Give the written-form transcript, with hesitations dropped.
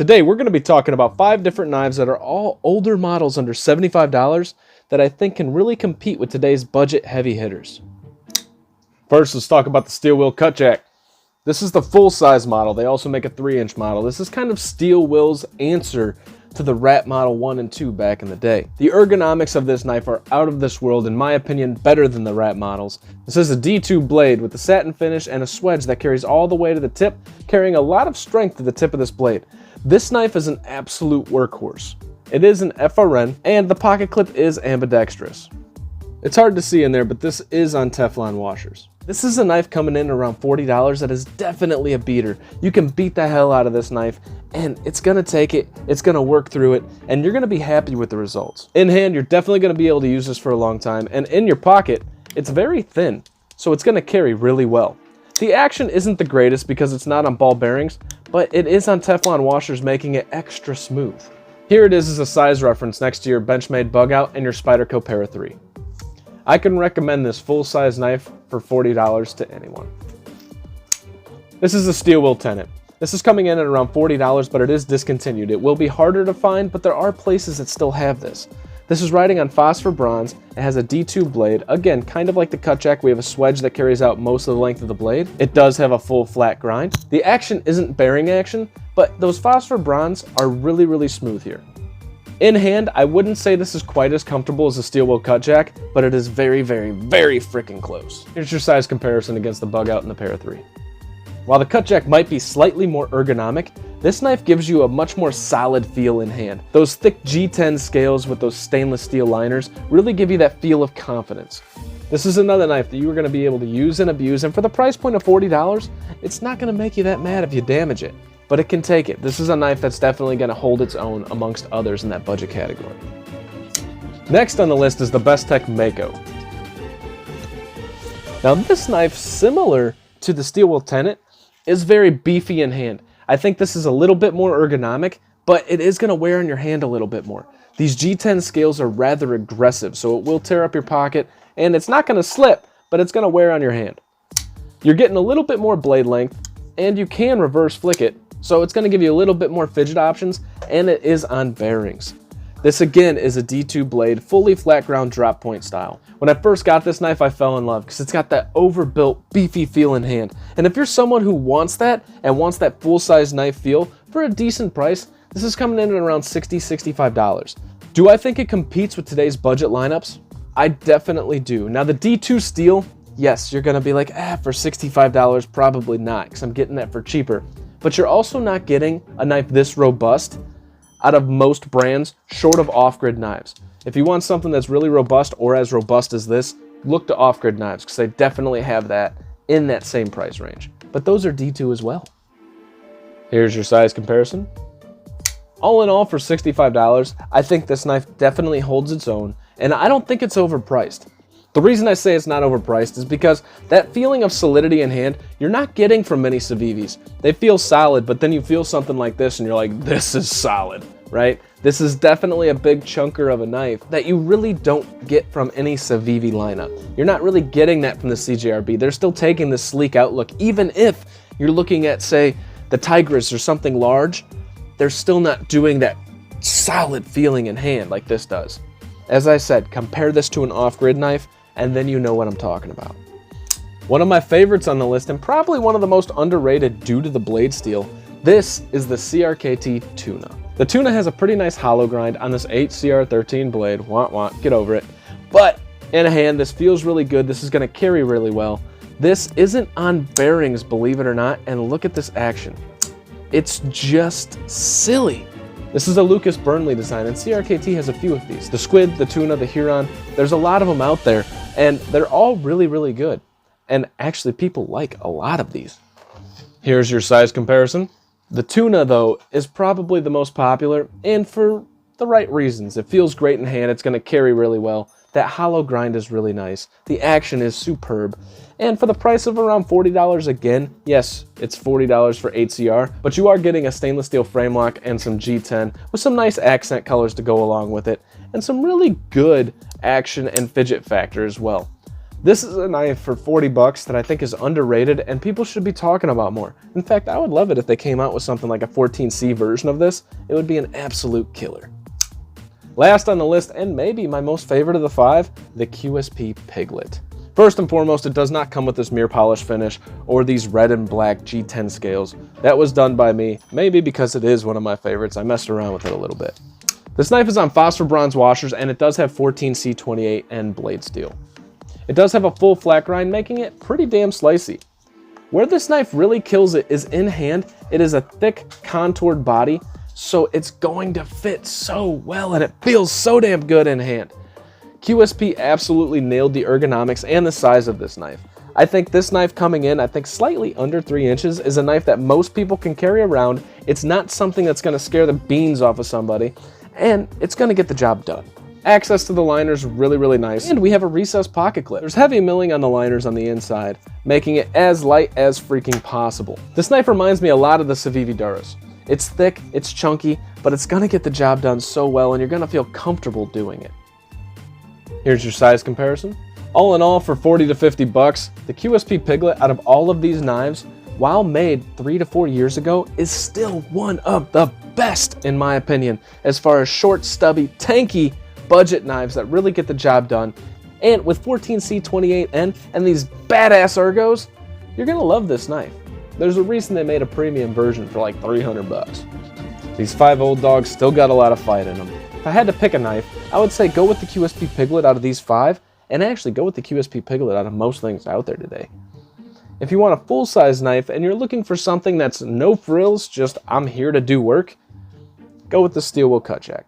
Today we're going to be talking about 5 different knives that are all older models under $75 that I think can really compete with today's budget heavy hitters. First, let's talk about the steel Will Cutjack. This is the full-size model. They also make a 3-inch model. This is kind of Steel Will's answer to the Rat Model 1 and 2 back in the day. The ergonomics of this knife are out of this world, in my opinion, better than the Rat models. This is a D2 blade with a satin finish and a swedge that carries all the way to the tip, carrying a lot of strength to the tip of this blade. This knife is an absolute workhorse. It is an FRN, and the pocket clip is ambidextrous. It's hard to see in there, but this is on Teflon washers. This is a knife coming in around $40 that is definitely a beater. You can beat the hell out of this knife, and it's gonna take it, it's gonna work through it, and you're gonna be happy with the results. In hand, you're definitely gonna be able to use this for a long time, and in your pocket, it's very thin, so it's gonna carry really well. The action isn't the greatest because it's not on ball bearings, but it is on Teflon washers, making it extra smooth. Here it is as a size reference next to your Benchmade bug out and your Spyderco Para 3. I can recommend this full-size knife for $40 to anyone. This is a steel Will Tenet. This is coming in at around $40, but it is discontinued. It will be harder to find, but there are places that still have this. This is riding on phosphor bronze. It has a D2 blade. Again, kind of like the Cutjack, we have a swedge that carries out most of the length of the blade. It does have a full flat grind. The action isn't bearing action, but those phosphor bronze are really, really smooth here. In hand, I wouldn't say this is quite as comfortable as the steel Will Cutjack, but it is very, very, very freaking close. Here's your size comparison against the bug out and the Para 3. While the Cutjack might be slightly more ergonomic, this knife gives you a much more solid feel in hand. Those thick G10 scales with those stainless steel liners really give you that feel of confidence. This is another knife that you are going to be able to use and abuse, and for the price point of $40, it's not going to make you that mad if you damage it. But it can take it. This is a knife that's definitely going to hold its own amongst others in that budget category. Next on the list is the Bestek Mako. Now this knife, similar to the steel Will Tenet, is very beefy in hand. I think this is a little bit more ergonomic, but it is going to wear on your hand a little bit more. These G10 scales are rather aggressive, so it will tear up your pocket, and it's not going to slip, but it's going to wear on your hand. You're getting a little bit more blade length, and you can reverse flick it, so it's going to give you a little bit more fidget options, and it is on bearings. This again is a D2 blade, fully flat ground drop point style. When I first got this knife, I fell in love because it's got that overbuilt, beefy feel in hand. And if you're someone who wants that and wants that full-size knife feel for a decent price, this is coming in at around $60, $65. Do I think it competes with today's budget lineups? I definitely do. Now the D2 steel, yes, you're going to be like, for $65, probably not, because I'm getting that for cheaper. But you're also not getting a knife this robust out of most brands short of off-grid knives. If you want something that's really robust or as robust as this, look to off-grid knives because they definitely have that in that same price range. But those are D2 as well. Here's your size comparison. All in all, for $65, I think this knife definitely holds its own, and I don't think it's overpriced. The reason I say it's not overpriced is because that feeling of solidity in hand, you're not getting from many Civivis. They feel solid, but then you feel something like this and you're like, this is solid, right? This is definitely a big chunker of a knife that you really don't get from any Civivi lineup. You're not really getting that from the CJRB. They're still taking this sleek outlook. Even if you're looking at, say, the Tigris or something large, they're still not doing that solid feeling in hand like this does. As I said, compare this to an off-grid knife, and then you know what I'm talking about. One of my favorites on the list, and probably one of the most underrated due to the blade steel, this is the CRKT Tuna. The Tuna has a pretty nice hollow grind on this 8CR13 blade, get over it. But in a hand, this feels really good. This is going to carry really well. This isn't on bearings, believe it or not, and look at this action. It's just silly. This is a Lucas Burnley design, and CRKT has a few of these. The Squid, the Tuna, the Huron, there's a lot of them out there, and they're all really, really good. And actually, people like a lot of these. Here's your size comparison. The Tuna, though, is probably the most popular, and for the right reasons. It feels great in hand, it's going to carry really well. That hollow grind is really nice. The action is superb. And for the price of around $40 again, yes, it's $40 for 8CR, but you are getting a stainless steel frame lock and some G10 with some nice accent colors to go along with it, and some really good action and fidget factor as well. This is a knife for 40 bucks that I think is underrated and people should be talking about more. In fact, I would love it if they came out with something like a 14C version of this. It would be an absolute killer. Last on the list, and maybe my most favorite of the 5, the QSP Piglet. First and foremost, it does not come with this mirror polish finish or these red and black G10 scales. That was done by me, maybe because it is one of my favorites. I messed around with it a little bit. This knife is on phosphor bronze washers and it does have 14C28 and blade steel. It does have a full flat grind, making it pretty damn slicey. Where this knife really kills it is in hand. It is a thick, contoured body, so it's going to fit so well and it feels so damn good in hand. QSP absolutely nailed the ergonomics and the size of this knife. I think this knife coming in, I think slightly under 3 inches, is a knife that most people can carry around. It's not something that's going to scare the beans off of somebody, and it's going to get the job done. Access to the liners really, really nice, and we have a recessed pocket clip. There's heavy milling on the liners on the inside, making it as light as freaking possible. This knife reminds me a lot of the Civivi Duros. It's thick, it's chunky, but it's gonna get the job done so well, and you're gonna feel comfortable doing it. Here's your size comparison. All in all, for 40 to 50 bucks, the QSP Piglet, out of all of these knives, while made 3 to 4 years ago, is still one of the best, in my opinion, as far as short, stubby, tanky, budget knives that really get the job done. And with 14C28N and these badass ergos, you're gonna love this knife. There's a reason they made a premium version for like 300 bucks. These 5 old dogs still got a lot of fight in them. If I had to pick a knife, I would say go with the QSP Piglet out of these 5, and actually go with the QSP Piglet out of most things out there today. If you want a full-size knife and you're looking for something that's no frills, just I'm here to do work, go with the steel Will Cutjack.